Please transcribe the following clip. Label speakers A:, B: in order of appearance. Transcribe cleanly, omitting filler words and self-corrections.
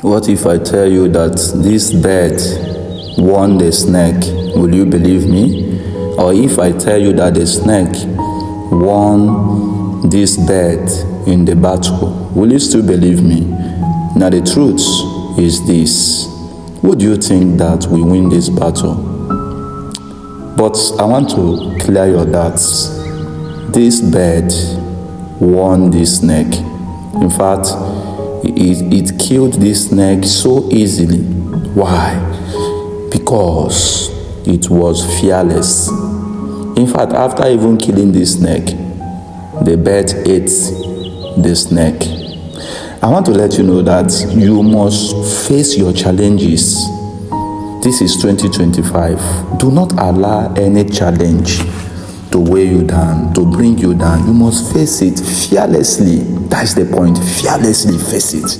A: What if I tell you that this bird won the snake? Will you believe me? Or if I tell you that the snake won this bird in the battle, will you still believe me? Now the truth is this: who do you think that will win this battle? But I want to clear your doubts. This bird won this snake. In fact, it killed this snake so easily. Why? Because it was fearless. In fact, after even killing this snake, the bird ate the snake. I want to let you know that you must face your challenges. This is 2025. Do not allow any challenge to weigh you down, to bring you down. You must face it fearlessly. That's the point. Fearlessly face it.